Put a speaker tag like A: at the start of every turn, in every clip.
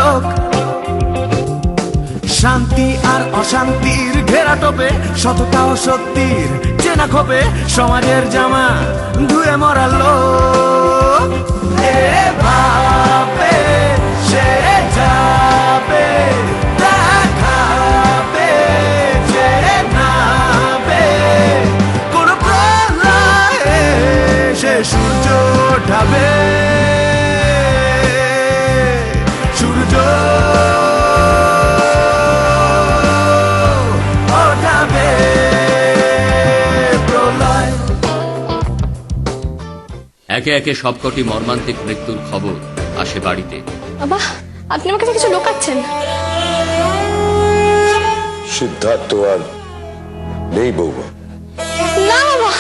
A: লোক। শান্তি আর অশান্তির ঘেরা টোপে, সততা ও সত্যির চেনা খোপে, সমাজের জামা ধুয়ে মরা লোক। এ ভাবে সে যাবে, দেখাবে যে নাবে, কোন প্রলয়ে সে সূর্য ওঠাবে, সূর্য ওঠাবে, প্রলয়।
B: একে একে সবকটি মর্মান্তিক মৃত্যুর খবর আসে বাড়িতে।
C: বাবা, আপনি আমার কাছে কিছু লুকাচ্ছেন।
D: সিদ্ধার্থ আর নেই বৌমা।
C: না বাবা,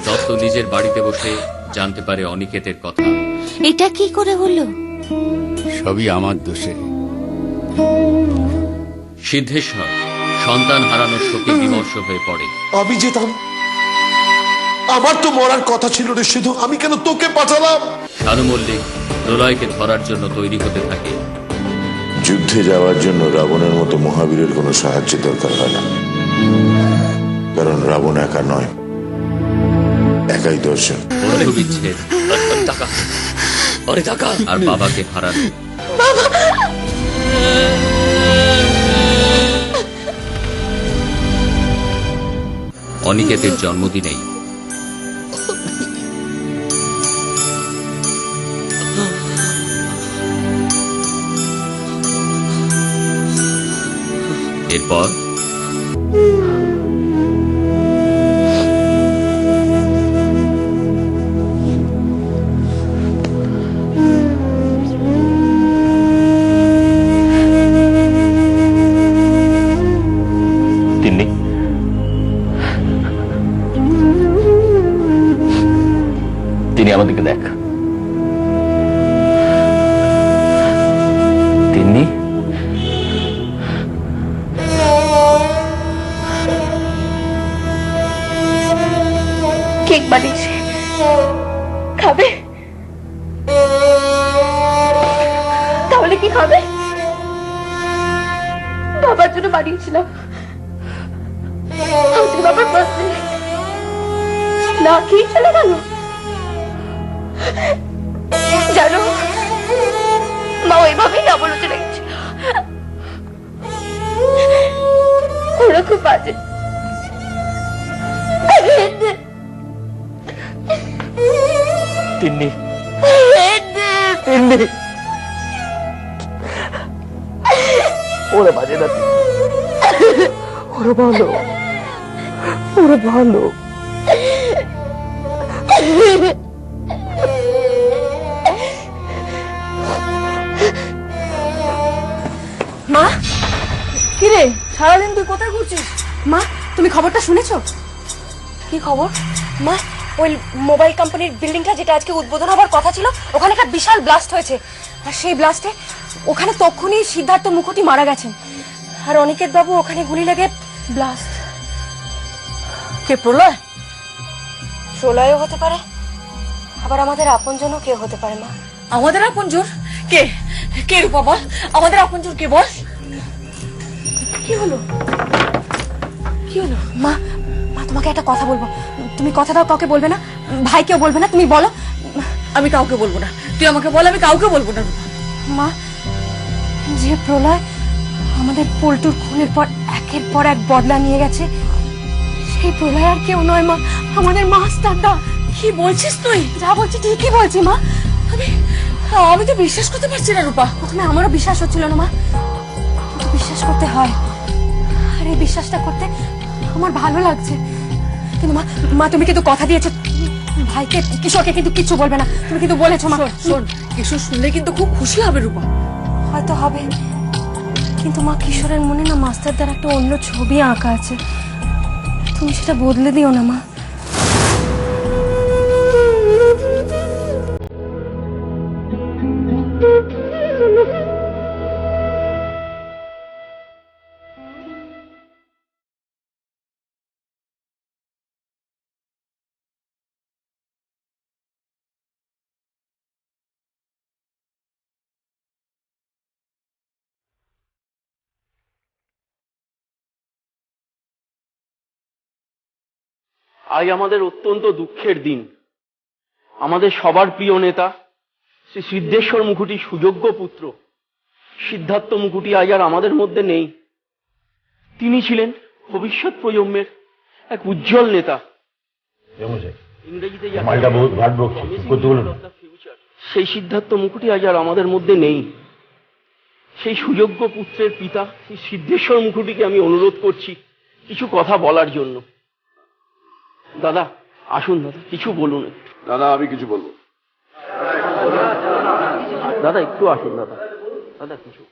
B: দত্ত নিজের বাড়িতে বসে জানতে পারে অনিকেতের কথা।
E: এটা কি করে হলো?
F: সবই আমার দোষে।
B: সিদ্ধেশ্বর সন্তান হারানোর শোকে বিমর্ষ হয়ে পড়ে।
D: আমি যেতাম, আমার তো মরার কথা ছিল রে সিধু, আমি কেন তোকে পাঠালাম?
B: শানু মল্লিক প্রলয়কে ধরার জন্য তৈরি হতে থাকে।
D: যুদ্ধে যাওয়ার জন্য রাবণের মতো মহাবীরের কোনো সাহায্যের দরকার হয় না, কারণ রাবণ একা নয়, একাই দর্শন।
B: বন্ধু বিচ্ছেদ আর বাবাকে হারানো। অনিকেতের জন্মদিনেই এরপর
G: তিন্নি, তিনি আমাদেরকে দেখ। তিন্নি,
C: কেক বানিয়েছে, খাবে? তাহলে কি খাবে? বাবার জন্য বানিয়েছিলাম, আজকে বাবার বার্থডে, না খেয়ে চলে গেল। জানো, মা ওইভাবেই আমার উঠে রেখেছিল। ওরা খুব বাজে।
G: তিন্নি, তিন্নি, ওরা বাজে না, ওরা ভালো, ওরা ভালো।
C: মা, কিরে সারাদিন তুই কোথায় ঘুরছিস? মা, তুমি খবরটা শুনেছো? কি খবর মা? ওই মোবাইল কোম্পানির বিল্ডিংটা যেটা আজকে উদ্বোধন হবার কথা ছিল, ওখানে একটা বিশাল ব্লাস্ট হয়েছে। আর সেই ব্লাস্টে ওখানে তখনই সিদ্ধার্থ মুখোটি মারা গেছেন, আর অনিকেত বাবু ওখানে গুলি লেগে ব্লাস্ট। কে প্রলয়? প্রলয়ও হতে পারে, আবার আমাদের আপনজনও কেউ হতে পারে। মা,
H: আমাদের আপনজন কে? কে রূপা বল, আমাদের আপনজন কে বল?
C: কি হলো? কি হলো? মা, মা তোমাকে একটা কথা বলবো, তুমি কথাটাও কাউকে বলবে না, ভাইকেও বলবে না, তুমি বলো।
H: আমি কাউকে বলবো না, তুই আমাকে বল, আমি কাউকে বলবো না।
C: মা, যে প্রলয় আমাদের পল্টুর খুনের পর একের পর এক বদলা নিয়ে গেছে, সেই প্রলয় আর কেউ নয় মা, আমাদের মাস্টারদা।
H: কি বলছিস তুই?
C: যা বলছি ঠিকই বলছি মা।
H: আমি তো বিশ্বাস করতে পারছি না রূপা।
C: প্রথমে আমারও বিশ্বাস হচ্ছিল না মা, কিন্তু বিশ্বাস করতে হয়, আর এই বিশ্বাসটা করতে আমার ভালো লাগছে। কিন্তু মা, মা তুমি কিন্তু কথা দিয়েছো, ভাইকে কিশোরকে কিন্তু কিচ্ছু বলবে না, তুমি কিন্তু বলেছো মা।
H: শোন, কিশোর শুনলে কিন্তু খুব খুশি হবে রূপা।
C: হয়তো হবে, কিন্তু মা কিশোরের মনে না মাস্টারদার একটা অন্য ছবি আঁকা আছে, তুমি সেটা বদলে দিও না মা।
I: আজ আমাদের অত্যন্ত দুঃখের দিন। আমাদের সবার প্রিয় নেতা শ্রী সিদ্ধেশ্বর মুখুটি সুযোগ্য পুত্র সিদ্ধার্থ মুখুটি আজ আর আমাদের মধ্যে নেই। তিনি ছিলেন ভবিষ্যৎ প্রজন্মের এক উজ্জ্বল নেতা। ইংরেজিতে সেই সিদ্ধার্থ মুখুটি আজ আর আমাদের মধ্যে নেই। সেই সুযোগ্য পুত্রের পিতা শ্রী সিদ্ধেশ্বর মুখুটিকে আমি অনুরোধ করছি কিছু কথা বলার জন্য। দাদা আসুন, দাদা কিছু বলুন।
J: দাদা আমি কিছু বলবো।
I: দাদা একটু আসুন। দাদা দাদা কিছু।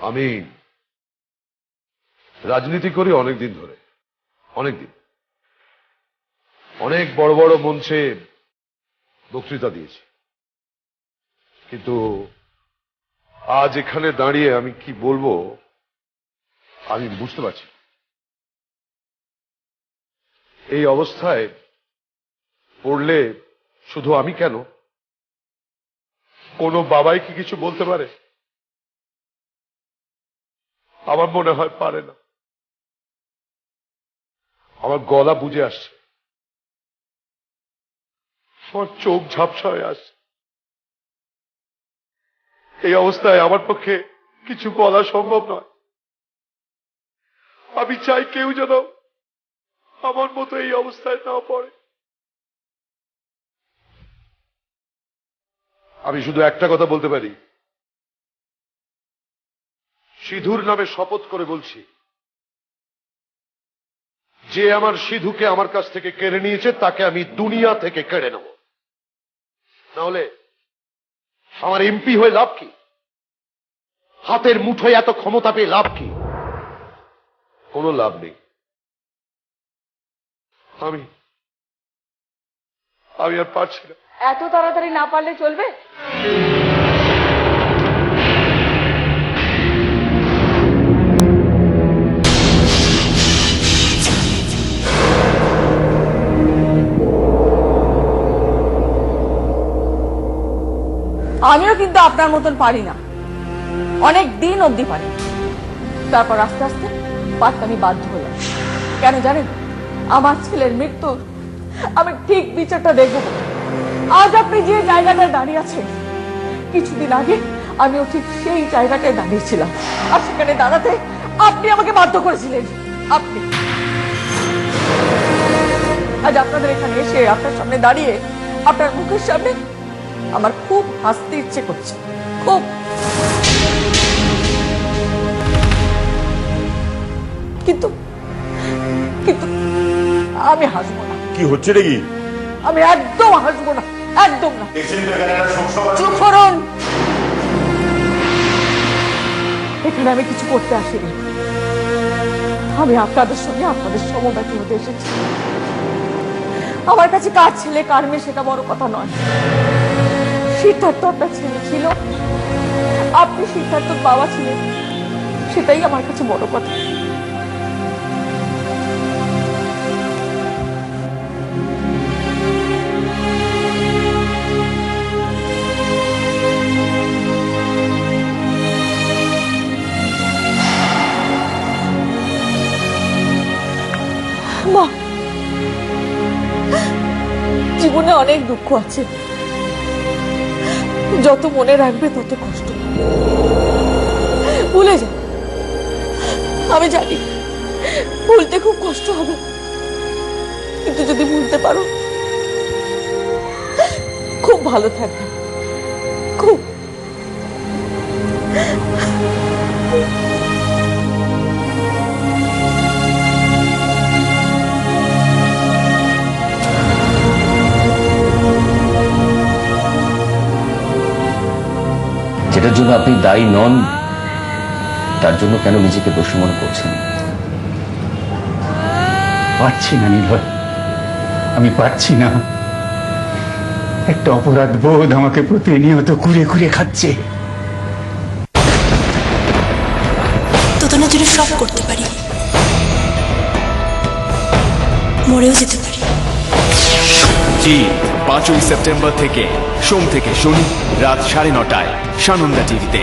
J: আমি রাজনীতি করি অনেকদিন ধরে, অনেকদিন, অনেক বড় বড় মঞ্চে বক্তৃতা দিয়েছি, কিন্তু আজ এখানে দাঁড়িয়ে আমি কি বলবো আমি বুঝতে পারছি। এই অবস্থায় পড়লে শুধু আমি কেন, কোনো বাবাই কি কিছু বলতে পারে? আমার মনে হয় পারে না। আমার গলা বুঝে আসছে, আমার চোখ ঝাপসা হয়ে আসছে। এই অবস্থায় আমার পক্ষে কিছু বলা সম্ভব নয়। আমি চাই কেউ যেন আমার মতো এই অবস্থায় না পড়ে। আমি শুধু একটা কথা বলতে পারি, সিধুর নামে শপথ করে বলছি, যে আমার সিধুকে আমার কাছ থেকে কেড়ে নিয়েছে তাকে আমি দুনিয়া থেকে কেড়ে নেব। নাহলে আমার এমপি হয়ে লাভ কি? হাতের মুঠোয় এত ক্ষমতা পেয়ে লাভ কি? কোনো লাভ নেই। আমি আর পারছি না।
H: এত তাড়াতাড়ি না পারলে চলবে? আমিও কিন্তু আপনার মতন পারি না, অনেক দিন অবধি পারি, তারপর আস্তে আস্তে পারতে আমি বাধ্য হলাম। কেন জানেন? আমার ছেলের মৃত্যুর আমি ঠিক বিচারটা দেখব। আজ আপনি যে জায়গাটায় দাঁড়িয়ে আছেন, কিছুদিন আগে আমিও ঠিক সেই জায়গাটায় দাঁড়িয়েছিলাম, আর সেখানে দাঁড়াতে আপনি আমাকে বাধ্য করেছিলেন। আপনি আজ আপনাদের এখানে এসে আপনার সামনে দাঁড়িয়ে আপনার মুখের সামনে আমার খুব হাসতে ইচ্ছে করছে, খুব। কিন্তু কিন্তু আমি হাসবো না।
J: কি হচ্ছে রে? কি
H: আমি একদম হাসবো না, একদম না। চুপ করুন। এখানে আমি কিছু করতে আসিনি, আমি আপনাদের সঙ্গে আপনাদের সমব্যথী হতে এসেছি। আমার কাছে কার ছেলে কার মেয়ে সেটা বড় কথা নয়। সিদ্ধার্থ আপনার ছেলে ছিল, আপনি সিদ্ধার্থর বাবা ছিলেন, সেটাই আমার কাছে বড় কথা। মা, জীবনে অনেক দুঃখ আছে, যত মনে রাখবে তত কষ্ট। ভুলে যা। আমি জানি ভুলতে খুব কষ্ট হবে, কিন্তু যদি ভুলতে পারো খুব ভালো থাকবে, খুব।
G: যেটার জন্য আপনি দায়ী নন, তার জন্য কেন নিজেকে দোষী মনে করছেন?
F: পারছি না নিলয়, আমি পারছি না। একটা অপরাধ বোধ আমাকে প্রতিনিয়ত কুড়ে কুড়ে খাচ্ছে।
E: তোদের জন্য সব করতে পারি,
C: মরেও যেতে পারি।
A: জি 5ই সেপ্টেম্বর থেকে সোম থেকে শনি রাত 9:30টায় সানন্দা টিভিতে।